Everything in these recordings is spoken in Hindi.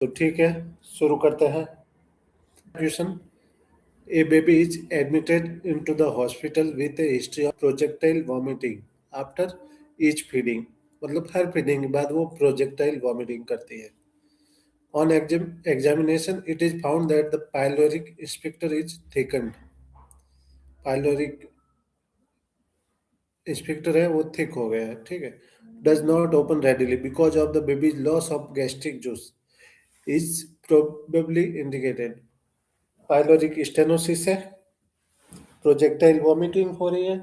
तो ठीक है, शुरू करते हैं question. A baby is admitted into the hospital with a history of projectile vomiting after each feeding. मतलब हर फीडिंग के बाद वो प्रोजेक्टाइल वॉमिटिंग करती है। On examination, it is found that the pyloric sphincter is thickened. Pyloric sphincter है वो थिक हो गया है, ठीक है। Does not open readily because of the baby's loss of gastric juice is probably indicated. Pyloric stenosis है, प्रोजेक्टाइल वॉमिटिंग हो रही है,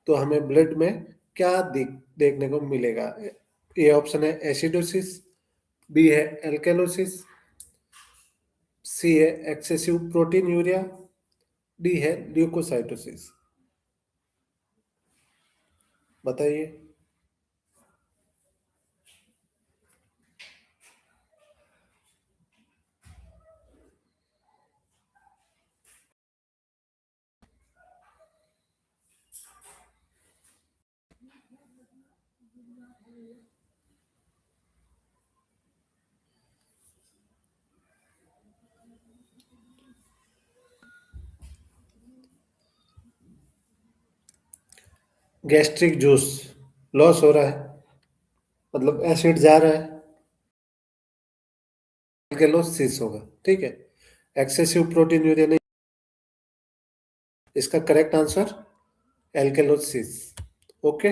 तो हमें ब्लड में क्या देखने को मिलेगा? ए ऑप्शन है एसिडोसिस, बी है एल्केलोसिस, सी है एक्सेसिव प्रोटीन यूरिया, डी है ल्यूकोसाइटोसिस। बताइए। गैस्ट्रिक जूस लॉस हो रहा है, मतलब एसिड जा रहा है, एल्केलोसिस होगा, ठीक है। एक्सेसिव प्रोटीन यूरिया नहीं, इसका correct answer alkalosis. Okay,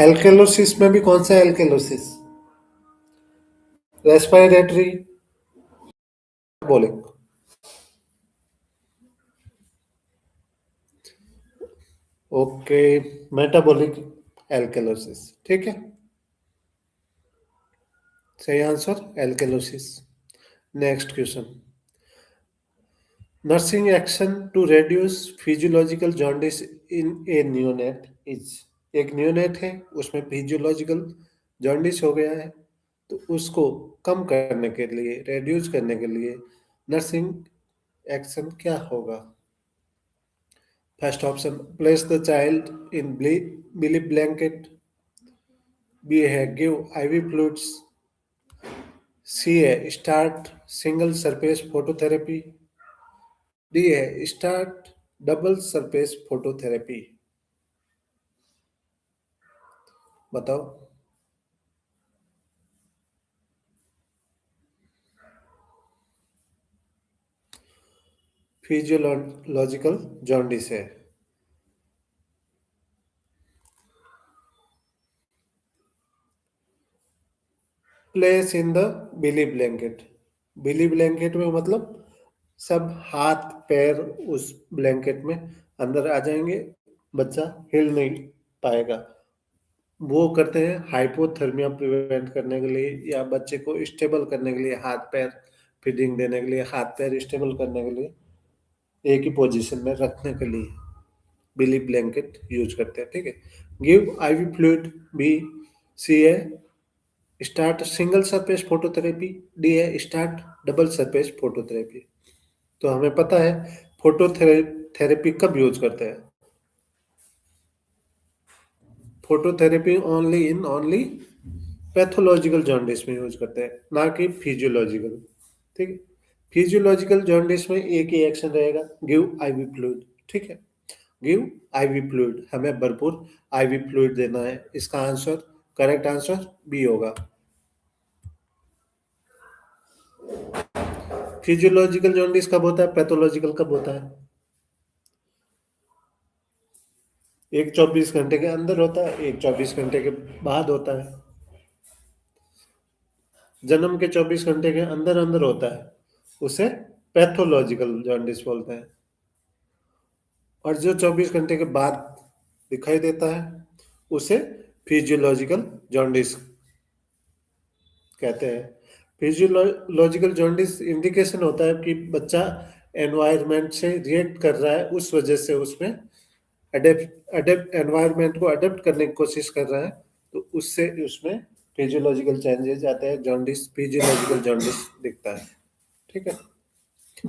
alkalosis में भी कौन सा एल्केलोसिस? रेस्पिरेटरी, बोलिंग। ओके, मेटाबॉलिक एल्केलोसिस, ठीक है। सही answer alkalosis. Next question. Nursing action to reduce physiological jaundice in a neonate is. एक न्यूनेट है, उसमें फिजियोलॉजिकल जॉन्डिस हो गया है, तो उसको कम करने के लिए, रेड्यूस करने के लिए नर्सिंग एक्शन क्या होगा? First option, place the child in bili blanket, B है गिव आईवी फ्लूइड्स, सी है start single surface phototherapy, D है स्टार्ट डबल सरफेस फोटोथेरेपी। बताओ। फिजियोलॉजिकल जॉन्डिस है। Place in the bili blanket. Bili blanket में मतलब सब हाथ पैर उस ब्लैंकेट में अंदर आ जाएंगे, बच्चा हिल नहीं पाएगा। वो करते हैं हाइपोथर्मिया प्रिवेंट करने के लिए, या बच्चे को स्टेबल करने के लिए, हाथ पैर फीडिंग देने के लिए, हाथ पैर स्टेबल करने के लिए, एक ही पोजीशन में रखने के लिए बिली ब्लैंकेट यूज करते हैं, ठीक है। गिव आईवी फ्लूइड, बी, सी है start single surface phototherapy, D है स्टार्ट डबल सरफेस फोटोथेरेपी। तो हमें पता है फोटोथेरेपी कब यूज करते हैं? फोटोथेरेपी ओनली पैथोलॉजिकल जॉन्डिस में यूज करते हैं, ना कि फिजियोलॉजिकल, ठीक है। फिजियोलॉजिकल जॉन्डिस में एक ही एक्शन रहेगा, गिव आईवी फ्लूइड, ठीक है। गिव आईवी फ्लूइड, हमें भरपूर आईवी फ्लूइड देना है। इसका आंसर, करेक्ट आंसर बी होगा। फिजियोलॉजिकल जॉन्डिस कब होता है, पैथोलॉजिकल कब होता है? एक 24 घंटे के अंदर होता है, एक 24 घंटे के बाद होता है। जन्म के 24 घंटे के अंदर अंदर होता है, उसे पैथोलॉजिकल जॉन्डिस बोलते हैं। और जो 24 घंटे के बाद दिखाई देता है, उसे फिजियोलॉजिकल जॉन्डिस कहते हैं। फिजियोलॉजिकल जॉन्डिस इंडिकेशन होता है कि बच्चा एनवायरनमेंट से रिएक्ट कर रहा है, उस वजह से उसमें अडेप्ट एनवायरनमेंट को अडेप्ट करने की कोशिश कर रहा है, तो उससे उसमें फिजियोलॉजिकल चेंजेस आते हैं, जॉन्डिस फिजियोलॉजिकल जॉन्डिस दिखता है, ठीक है।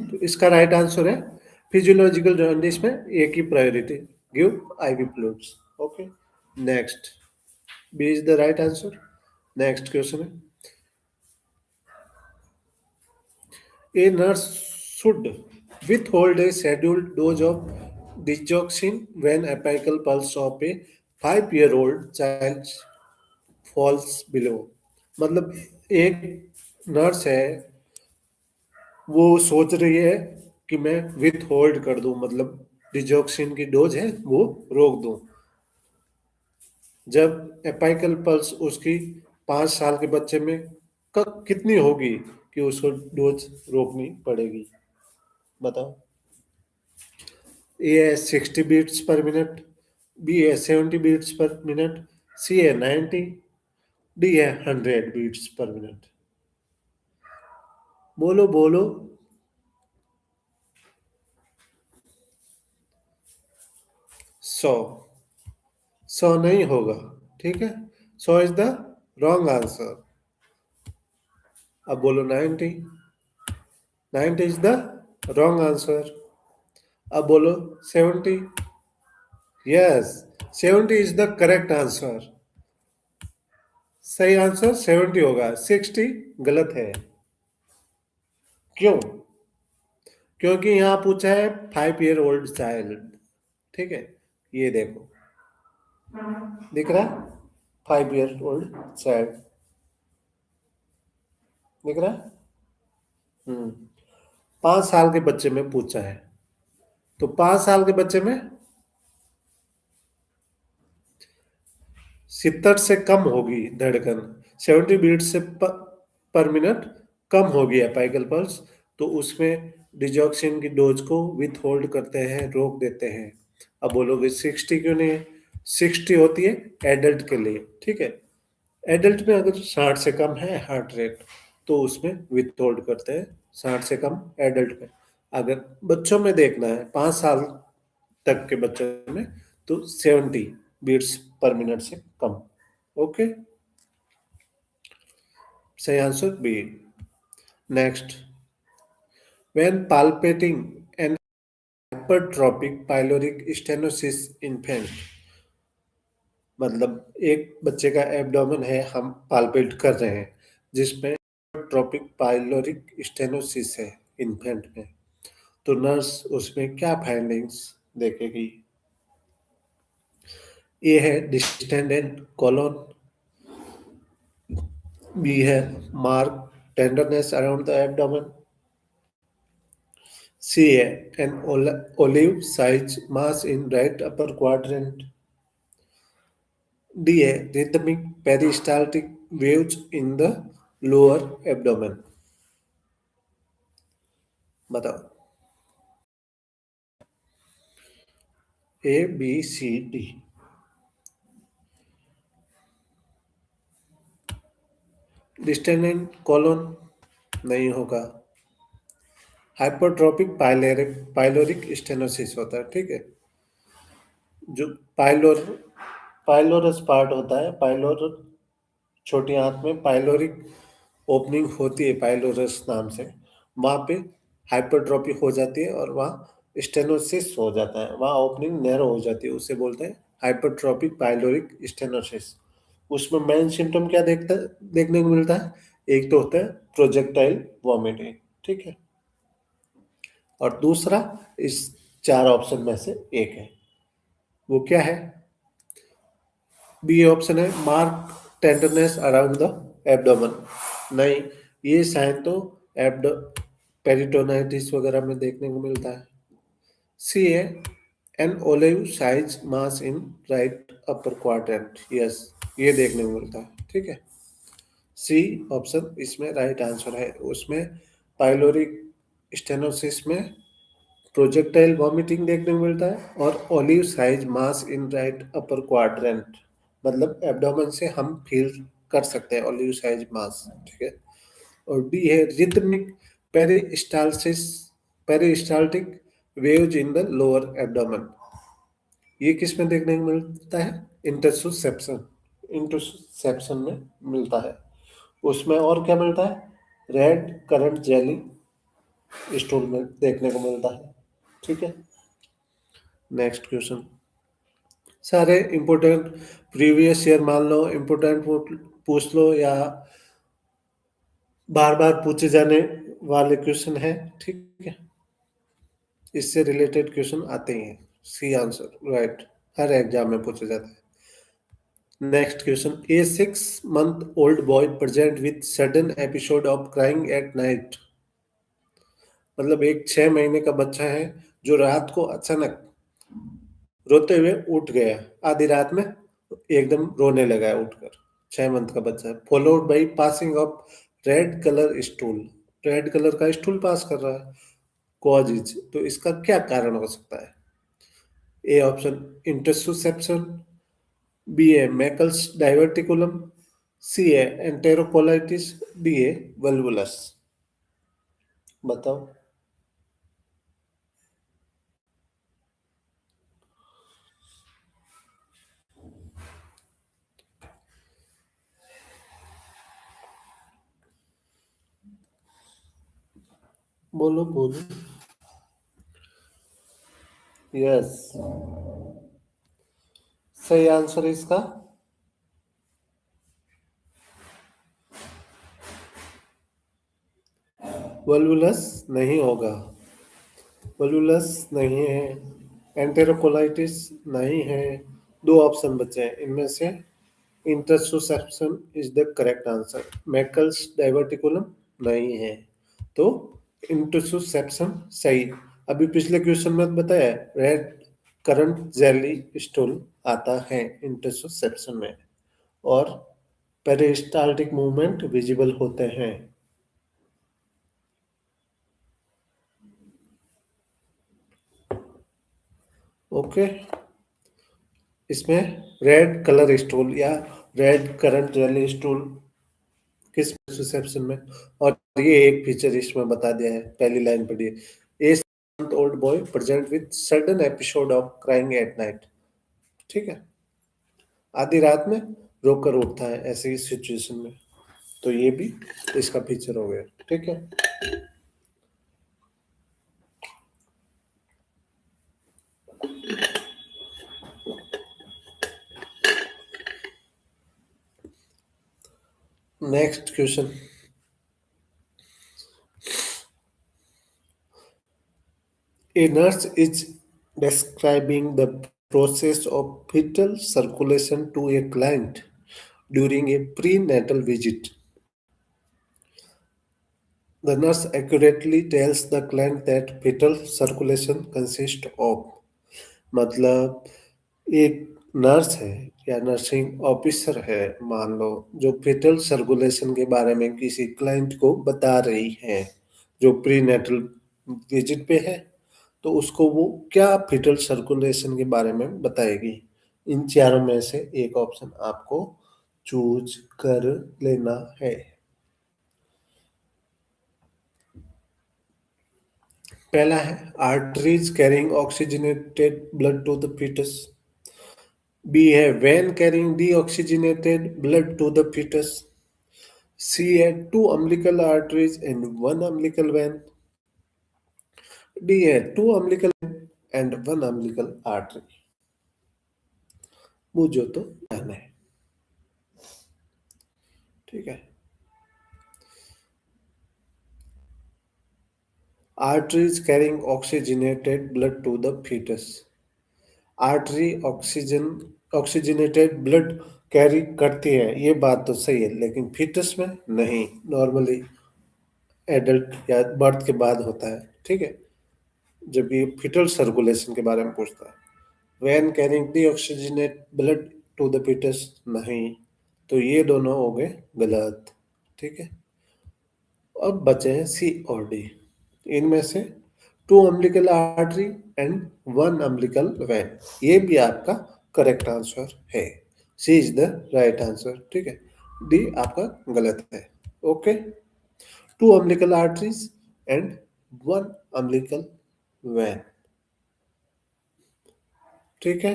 तो इसका राइट आंसर है फिजियोलॉजिकल जॉन्डिस में एक ही priority, give IV fluids. Okay, next. B is the right answer. Next question है, a nurse should withhold a scheduled dose of digoxin when apical pulse of a 5-year-old child falls below। मतलब एक नर्स है, वो सोच रही है कि मैं विथ होल्ड कर दूं, मतलब डिजॉक्सिन की डोज है वो रोक दूं, जब एपाइकल पल्स उसकी 5 साल के बच्चे में कितनी होगी कि उसको डोज रोकनी पड़ेगी। बताओ। ए है 60 बीट्स पर मिनट, बी है 70 बीट्स पर मिनट, सी है 90, डी है 100 बीट्स पर मिनट। बोलो बोलो। 100। 100 नहीं होगा, ठीक है। 100 इज द रॉन्ग आंसर। अब बोलो 90। 90 इज द रॉन्ग आंसर। अब बोलो 70। Yes, 70 is the correct answer. सही आंसर 70 होगा, 60 गलत है। क्यों? क्योंकि यहाँ पूछा है 5 ईयर ओल्ड चाइल्ड, ठीक है। ये देखो, दिख रहा है 5 ईयर ओल्ड चाइल्ड, दिख रहा है। 5 साल के बच्चे में पूछा है, तो 5 साल के बच्चे में 70 से कम होगी धड़कन, 70 बीट से पर मिनट कम होगी एपाइकल पल्स, तो उसमें डिजॉक्सिन की डोज को विथ होल्ड करते हैं, रोक देते हैं। अब बोलोगे 60 क्यों नहीं है? 60 होती है एडल्ट के लिए, ठीक है। एडल्ट में अगर 60 से कम है हार्ट रेट, तो उसमें विथ होल्ड करते हैं, 60 से कम एडल्ट में। अगर बच्चों में देखना है 5 साल तक के बच्चों में, तो 70 बीट्स पर मिनट से कम। ओके, सही answer B. Next, when palpating an hypertrophic pyloric stenosis infant, मतलब एक बच्चे का एब्डोमेन है, हम पाल्पेट कर रहे हैं, जिसमें ट्रॉपिक पाइलोरिक स्टेनोसिस है इन्फेंट में, तो नर्स उसमें क्या फाइंडिंग्स देखेगी? ए है डिस्टेंडेंट कोलोन, बी है mark tenderness around the abdomen, C है an olive size mass in right upper quadrant, D है rhythmic peristaltic waves in the lower abdomen। बताओ। A B C D. Distended colon नहीं होगा, हाइपरट्रॉपिक पाइलोरिक स्टेनोसिस होता है, ठीक है। जो पाइलोरस पार्ट होता है, पाइलोर छोटी आंत में पाइलोरिक ओपनिंग होती है पाइलोरस नाम से, वहाँ पे हाइपरट्रॉपी हो जाती है और वहाँ स्टेनोसिस हो जाता है, वहाँ ओपनिंग नैरो हो जाती है, उसे बोलते हैं हाइपरट्रॉपिक पाइलोरिक स्टेनोसिस। उसमें मेन सिम्टम क्या देखने को मिलता है? एक तो होता है प्रोजेक्टाइल वॉमिटिंग, ठीक है, और दूसरा इस 4 ऑप्शन में से एक है, वो क्या है? बी ऑप्शन है mark tenderness around the abdomen. नहीं, ये साइन तो एब्डो पेरिटोनाइटिस वगैरह में देखने को मिलता है। सी है an olive size mass in right upper quadrant, yes, ये देखने को मिलता है, ठीक है। सी ऑप्शन इसमें राइट आंसर है। उसमें पाइलोरिक स्टेनोसिस में प्रोजेक्टाइल वॉमिटिंग देखने को मिलता है और olive size mass in right upper quadrant, मतलब एब्डोमेन से हम फील कर सकते हैं ओलिव साइज मास, ठीक है। और डी है rhythmic peristalsis peristaltic waves in the lower abdomen. ये किस में देखने को मिलता है? इंटरसेप्शन, इंटरसेप्शन में मिलता है। उसमें और क्या मिलता है? रेड करंट जेली स्टूल में देखने को मिलता है, ठीक है। नेक्स्ट क्वेश्चन, सारे इम्पोर्टेंट प्रीवियस ईयर मान लो, इम्पोर्टेंट पूछ लो, या बार बार पूछे जाने वाले क्वेश्चन है। ठीक है, इससे रिलेटेड क्वेश्चन आते ही हैं। सी आंसर राइट, हर एग्जाम में पूछे जाते हैं। Next question, A 6 month old boy present with sudden episode of crying at night. मतलब एक 6 महीने का बच्चा है जो रात को अचानक रोते हुए उठ गया, आधी रात में एकदम रोने लगा है उठकर। 6 मंथ का बच्चा है, followed by passing of red colour stool. Red colour का स्टूल पास कर रहा है। कॉज इज, तो इसका क्या कारण हो सकता है? A option intussusception, B a Meckel's diverticulum, C a enterocolitis, D a volvulus. बताओ। बोलो बोलो। यस, सही आंसर इसका वल्वुलस नहीं होगा। वल्वुलस नहीं है, एंटेरोकोलाइटिस नहीं है। दो ऑप्शन बचे हैं, इनमें से intussusception is the correct answer. Meckel's diverticulum नहीं है, तो इंटरसुसेप्शन सही। अभी पिछले क्वेश्चन में बताया, रेड करंट जेली स्टूल आता है इंटरसुसेप्शन में, और पेरिस्टाल्टिक मूवमेंट विजिबल होते हैं। ओके, इसमें रेड कलर स्टूल या रेड करंट जेली स्टूल किस रिसेप्शन में, और ये एक फीचर इसमें बता दिया है, पहली लाइन पढ़िए। A old boy present with sudden episode of crying at night. ठीक है, आधी रात में रोकर उठता है ऐसी सिचुएशन में, तो ये भी इसका फीचर हो गया। ठीक है, next question. A nurse is describing the process of fetal circulation to a client during a prenatal visit. The nurse accurately tells the client that fetal circulation consists of, मतलब एक नर्स है या नर्सिंग ऑफिसर है मान लो, जो fetal सर्कुलेशन के बारे में किसी क्लाइंट को बता रही है जो प्रीनेटल विजिट पे है, तो उसको वो क्या fetal सर्कुलेशन के बारे में बताएगी। इन चारों में से एक ऑप्शन आपको चूज कर लेना है। पहला है arteries carrying oxygenated blood to the foetus, B है vein carrying deoxygenated blood to the foetus, C है two umbilical arteries and one umbilical vein, D है two umbilical and one umbilical artery. मुझे तो कहना है। ठीक है, arteries carrying oxygenated blood to the foetus. Artery oxygenated blood carry करती है, ये बात तो सही है, लेकिन फीटस में नहीं, नॉर्मली एडल्ट या बर्थ के बाद होता है। ठीक है, जब ये फीटल सर्कुलेशन के बारे में पूछता है। Vein carrying the oxygenated blood to the foetus नहीं, तो ये दोनों हो गए गलत। ठीक है, अब बचे हैं सी और डी। इनमें से two umbilical artery and one umbilical vein, ये भी आपका करेक्ट आंसर है। C is the right answer. ठीक है, डी आपका गलत है। Okay, two umbilical arteries and one umbilical vein. ठीक है,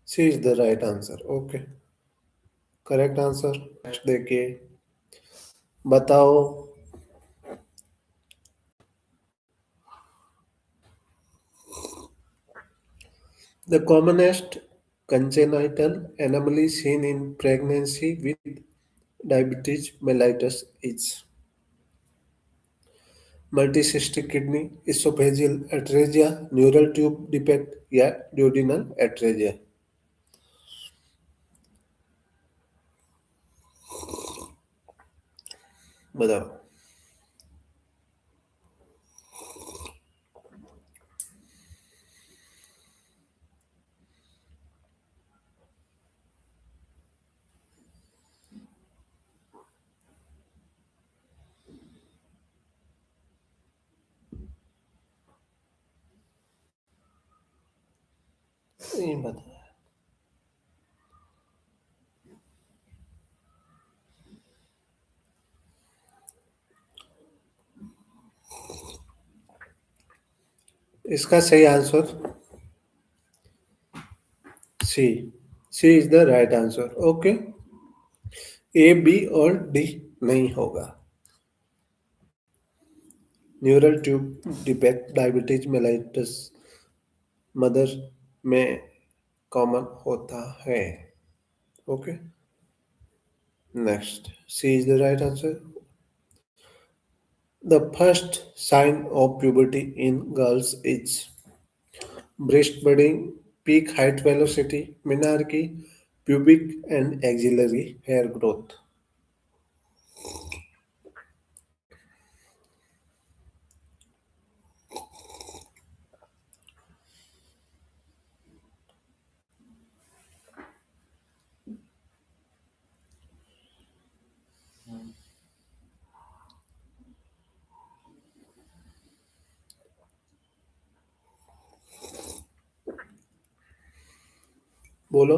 C is the right answer. Okay, correct answer. Next देखिए, बताओ। The commonest congenital anomaly seen in pregnancy with diabetes mellitus is multicystic kidney, esophageal atresia, neural tube defect या duodenal atresia। बताओ। ये बताओ। इसका सही answer C. C is the right answer. Okay. A B और डी नहीं होगा। Neural tube defect diabetes mellitus mother में कॉमन होता है। Okay. Next, C is the right answer. The first sign of puberty in girls is breast budding, peak height velocity, menarche, pubic and axillary hair growth। बोलो।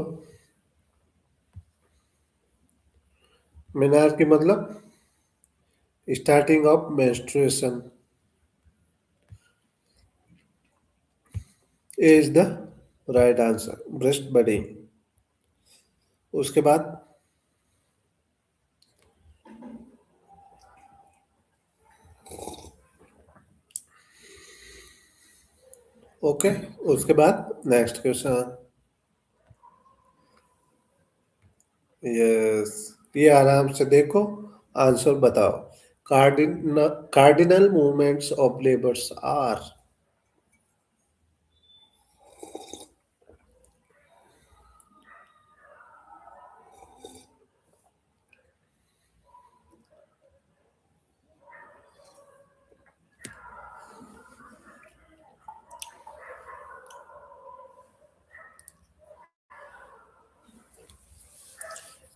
menarche मतलब starting of menstruation। A is the right answer, breast budding. उसके बाद ओके। उसके बाद नेक्स्ट क्वेश्चन। यस, ये आराम से देखो, आंसर बताओ। Cardinal movements of labours are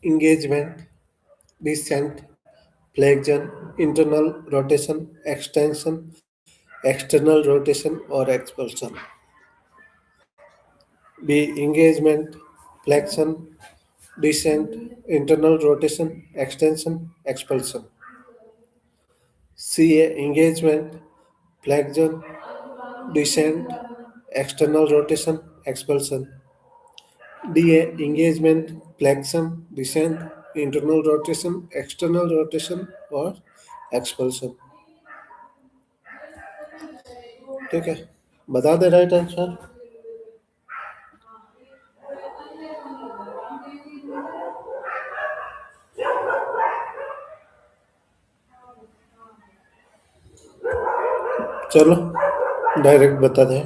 engagement, descent, flexion, internal rotation, extension, external rotation or expulsion। B. Engagement, flexion, descent, internal rotation, extension, expulsion। C. Engagement, flexion, descent, external rotation, expulsion। D. Engagement, flexion, descent, internal rotation, external rotation और expulsion। ठीक है, बता दे राइट आंसर। चलो डायरेक्ट बता दें,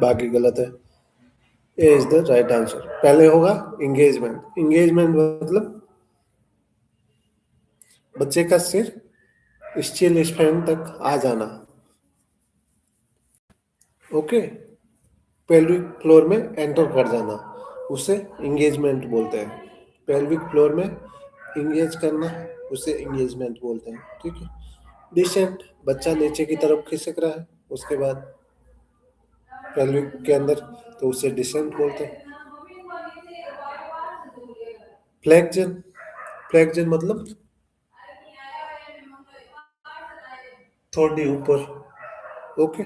बाकी गलत है। A is the right answer. पहले होगा इंगेजमेंट। इंगेजमेंट मतलब बच्चे का सिर स्टील स्पैन तक आ जाना। ओके। पेल्विक फ्लोर में एंटर कर जाना, उसे इंगेजमेंट बोलते हैं। पेल्विक फ्लोर में इंगेज करना, उसे इंगेजमेंट बोलते हैं। ठीक है। डिसेंट, बच्चा नीचे की तरफ खिसक रहा है, उसके बाद पेल्विक के अंदर, तो उसे डिसेंट बोलते हैं। फ्लेक्जन, फ्लेक्जन मतलब थोड़ी ऊपर। ओके।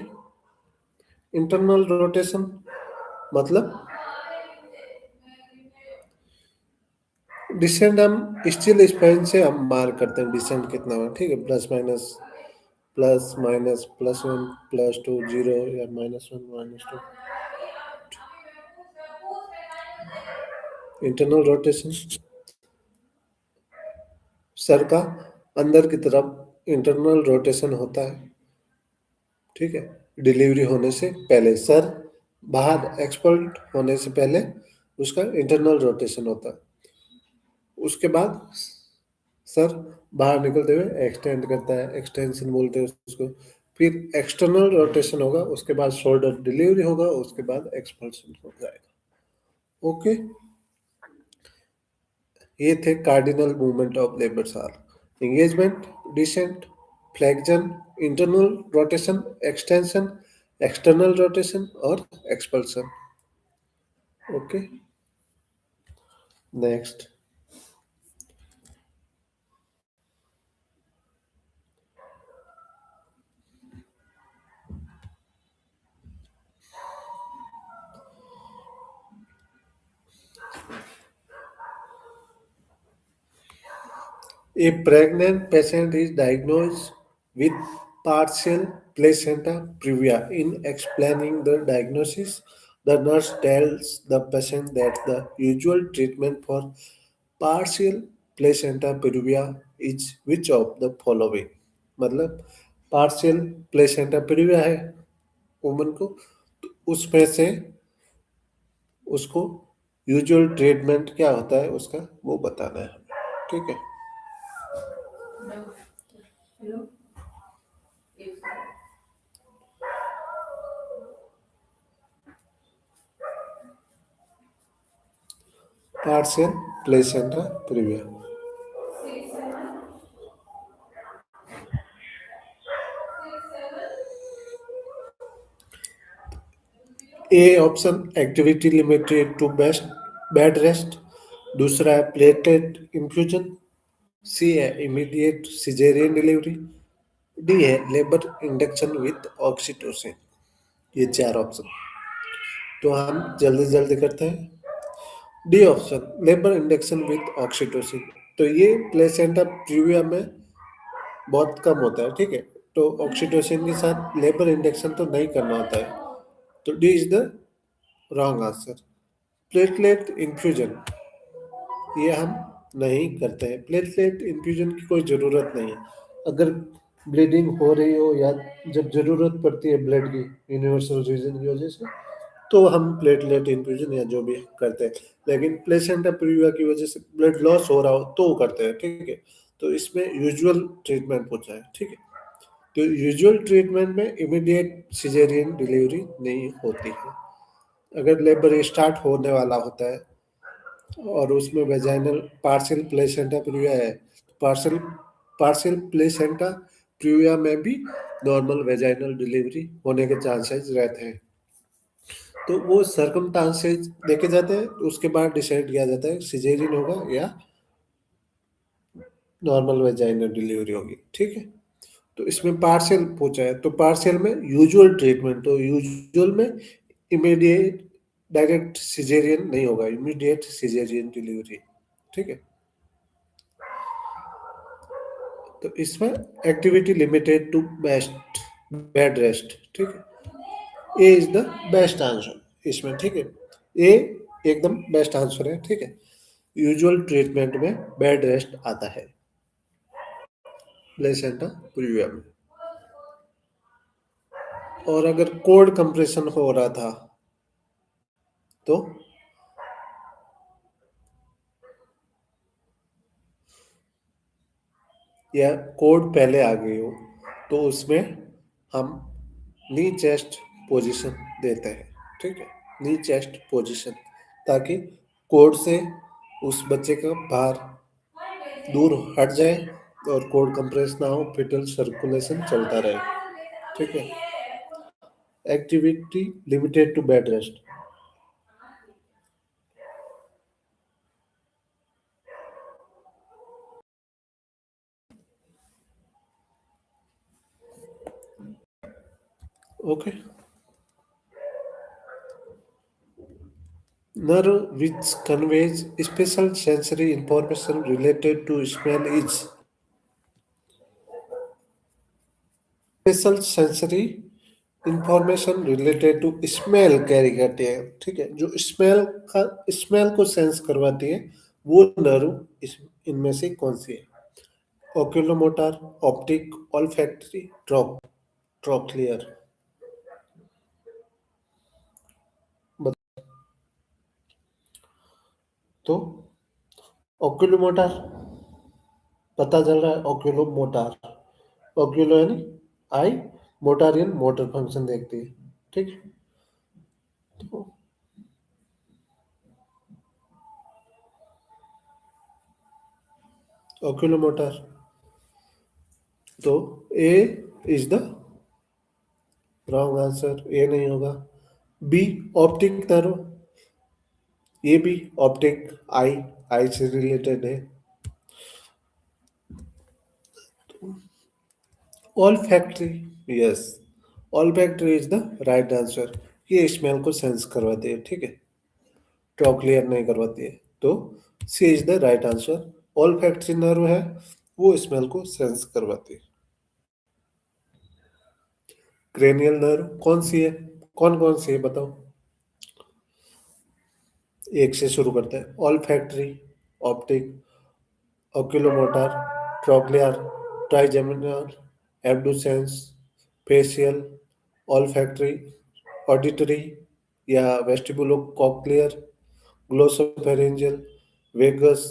इंटरनल रोटेशन मतलब डिसेंट हम स्टिल स्पेन से हम मार्क करते हैं डिसेंट कितना हुआ, ठीक है, प्लस माइनस +1 +2 0 या -1 -2। इंटरनल रोटेशन सर का अंदर की तरफ इंटरनल रोटेशन होता है, ठीक है, डिलीवरी होने से पहले सर बाहर एक्सपोर्ट होने से पहले उसका इंटरनल रोटेशन होता है। उसके बाद सर बाहर निकलते हुए एक्सटेंड करता है, एक्सटेंशन बोलते हैं उसको। फिर एक्सटर्नल रोटेशन होगा, उसके बाद शोल्डर डिलीवरी होगा, उसके बाद एक्सपल्शन हो जाएगा। ओके, ये थे कार्डिनल मूवमेंट ऑफ लेबर सार: engagement, descent, flexion, internal rotation, extension, external rotation और expulsion. Okay, next. A pregnant patient is diagnosed with partial placenta previa. In explaining the diagnosis, the nurse tells the patient that the usual treatment for partial placenta previa is which of the following. मतलब पार्शियल प्लेसेंटा प्रीविया है वुमन को, तो उसमें से उसको यूजुअल ट्रीटमेंट क्या होता है उसका वो बताना है हमें, ठीक है। Partial placenta previa. A option activity limited to best bed rest, दूसरा है प्लेटलेट इन्फ्यूजन, सी है इमीडिएट सिजेरियन डिलीवरी, डी है लेबर इंडक्शन विथ ऑक्सीटोसिन। ये चार ऑप्शन तो हम जल्दी जल्दी करते हैं। D option labour induction with oxytocin, तो ये प्लेसेंटा प्रीविया में बहुत कम होता है, ठीक है, तो ऑक्सीटोसिन के साथ लेबर इंडक्शन तो नहीं करना होता है, तो D is the wrong answer. Platelet infusion ये हम नहीं करते हैं, प्लेटलेट इन्फ्यूजन की कोई ज़रूरत नहीं है। अगर ब्लीडिंग हो रही हो या जब ज़रूरत पड़ती है ब्लड की यूनिवर्सल रीजन की वजह से, तो हम प्लेटलेट इन्फ्यूजन या जो भी करते हैं। लेकिन प्लेसेंटा प्रीविया की वजह से ब्लड लॉस हो रहा हो तो वो करते हैं, ठीक है। तो इसमें यूजुअल ट्रीटमेंट पूछा है, ठीक है। तो यूजुअल ट्रीटमेंट में इमीडिएट सिजेरियन डिलीवरी नहीं होती है। अगर लेबर स्टार्ट होने वाला होता है और उसमें वेजाइनल पार्शियल प्लेसेंटा प्रीविया है, पार्शियल पार्शियल प्लेसेंटा प्रीविया में भी नॉर्मल वेजाइनल डिलीवरी होने के चांसेस रहते हैं। तो वो सर्कमस्टांसेस देखे जाते हैं, उसके बाद डिसाइड किया जाता है सिजेरियन होगा या नॉर्मल वेजाइनल डिलीवरी होगी, ठीक है। तो इसमें पार्शियल पूछा है, तो पार्शियल में यूजुअल ट्रीटमेंट, तो यूजुअल में इमीडिएट डायरेक्ट सिजेरियन नहीं होगा, इमीडिएट सिजेरियन डिलीवरी, ठीक है। तो इसमें activity limited to best bed rest, ठीक है, A is the best answer इसमें, ठीक है। ए एकदम बेस्ट आंसर है, ठीक है। यूजुअल ट्रीटमेंट में बेड रेस्ट आता है प्लेसेंटा प्रीविया में। और अगर कोड कंप्रेशन हो रहा था तो या कोड पहले आ गई हो तो उसमें हम नी चेस्ट पोजीशन देते हैं, ठीक है, नी चेस्ट पोजीशन, ताकि कोड से उस बच्चे का भार दूर हट जाए और कोड कंप्रेस ना हो, फिटल सर्कुलेशन चलता रहे, ठीक है। Activity limited to bed rest. Okay, nerve which conveys special sensory information related to smell is special sensory information related to smell carry करती है। ठीक है, जो स्मेल को सेंस करवाती है वो नर्व इनमें से कौन सी है? ओक्यूलोमोटर, ऑप्टिक, ऑल्फैक्टरी, ट्रोक्लियर। तो ओक्यूलोमोटर पता चल रहा है, ओक्यूलोमोटर, ओक्यूलो यानी आई, मोटर यानी मोटर फंक्शन देखती है। ठीक है, तो ओक्यूलोमोटर, तो ए इज द रॉन्ग आंसर, ए नहीं होगा। बी ऑप्टिक नर्व, ये भी ऑप्टिक, आई, आई से रिलेटेड है। Olfactory, yes, olfactory is the right answer. ये स्मेल को सेंस करवाती है। ठीक है, ट्रॉक्लियर नहीं करवाती है। तो C is the right answer. Olfactory nerve है, वो स्मेल को सेंस करवाती है। क्रेनियल नर्व कौन सी है? कौन कौन सी है बताओ? एक से शुरू करते हैं। All factory, optic, oculomotor, trochlear, trigeminal, abducens, facial, olfactory, auditory या vestibulocochlear, glossopharyngeal, vagus,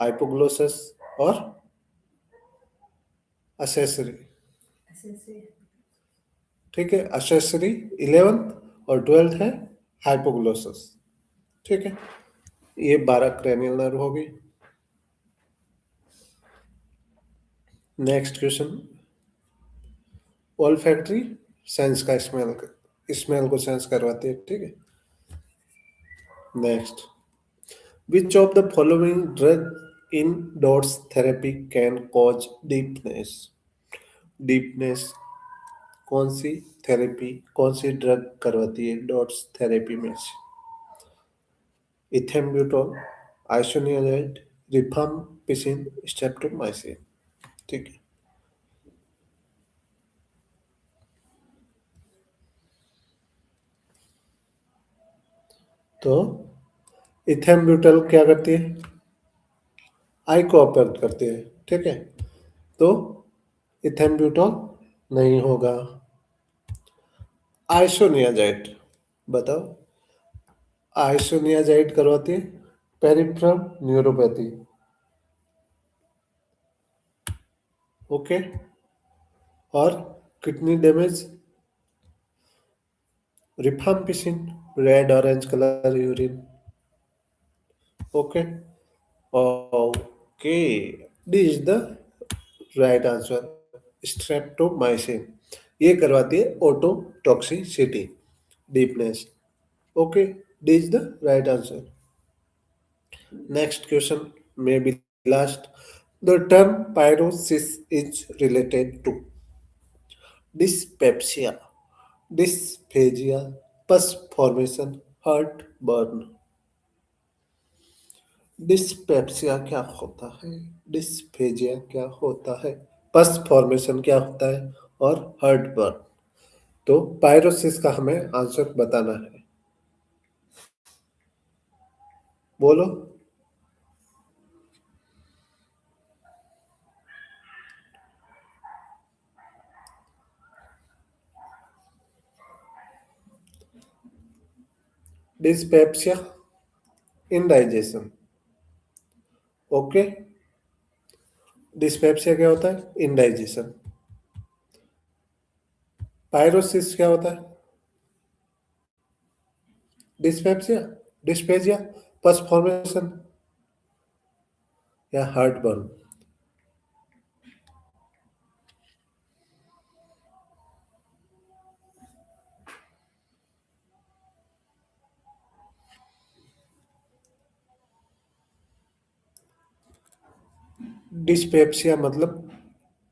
hypoglossus और accessory। ठीक है, accessory 11th और 12th है hypoglossus। ठीक है, ये 12 cranial nerve हो गई। नेक्स्ट क्वेश्चन, ऑल्फैक्टरी सेंस का स्मेल को सेंस करवाती है। ठीक है, next, which of the following drug in dots therapy can cause deepness? Deepness कौन सी थेरेपी, कौन सी ड्रग करवाती है डॉट्स थेरेपी में से? इथेम्ब्यूटोल, आइसोनियाजाइड, रिफाम्पिसिन, स्ट्रेप्टोमाइसिन। ठीक है, तो इथेम्ब्यूटोल क्या करती है? आई को अफेक्ट करती है। ठीक है, तो इथेम्ब्यूटोल नहीं होगा। आइसोनियाजाइड बताओ, आइसोनियाजाइड करवाती है पेरिफेरल न्यूरोपैथी। ओके, और kidney damage rifampicin, red orange colour urine. Okay, okay, this is the right answer, streptomycin. ये करवाती है ototoxicity, deepness. Okay, this is the right answer. Next question may be last. The term pyrosis is related to dyspepsia, dysphagia, pus formation, heartburn. Dyspepsia क्या होता है? डिस्फेजिया क्या होता है? पस फॉर्मेशन क्या होता है? और हार्टबर्न। तो पायरोसिस का हमें आंसर बताना है, बोलो। Dyspepsia, indigestion. ओके, डिस्पेप्सिया क्या होता है? इनडाइजेशन। पायरोसिस क्या होता है? डिस्पेप्सिया, डिस्पेजिया, पस फॉर्मेशन या हार्टबर्न। डिस्पेप्सिया मतलब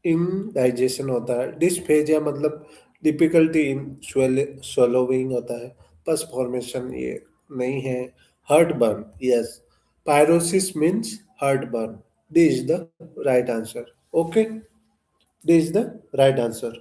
इनडाइजेशन होता है। डिस्फेजिया मतलब डिफिकल्टी इन स्वेलोविंग होता है। पस फॉर्मेशन ये नहीं है। Heartburn. Yes. Pyrosis means heartburn. D is the right answer. Okay. D is the right answer.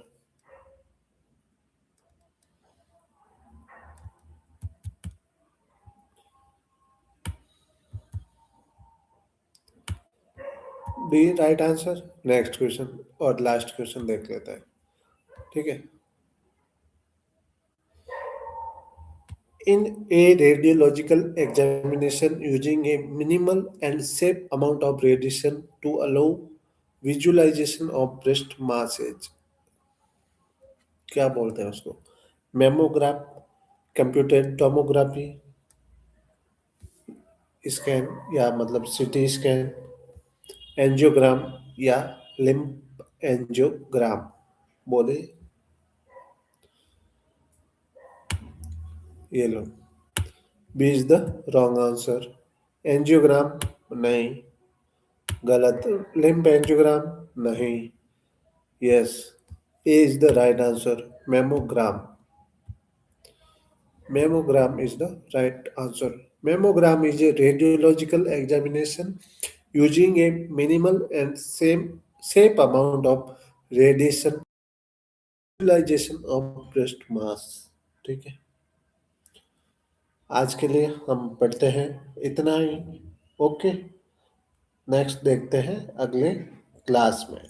D right answer. Next question और लास्ट क्वेश्चन देख लेते हैं. ठीक है. In a radiological examination using a minimal and safe amount of radiation to allow visualization of breast massage, क्या बोलते हैं उसको? मेमोग्राफ, कंप्यूटेड टोमोग्राफी, स्कैन या मतलब सीटी स्कैन, एंजियोग्राम या लिम्फ एंजियोग्राम. बोले ये लो. B is the wrong answer. Angiogram नहीं. गलत. लिम्फ एंजियोग्राम नहीं. Yes. A is the right answer. Mammogram. Mammogram is the right answer. Mammogram is a radiological examination using a minimal and same safe amount of radiation visualization of breast mass. ठीक है. आज के लिए हम पढ़ते हैं इतना ही. ओके. नेक्स्ट देखते हैं अगले क्लास में.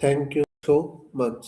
Thank you so much.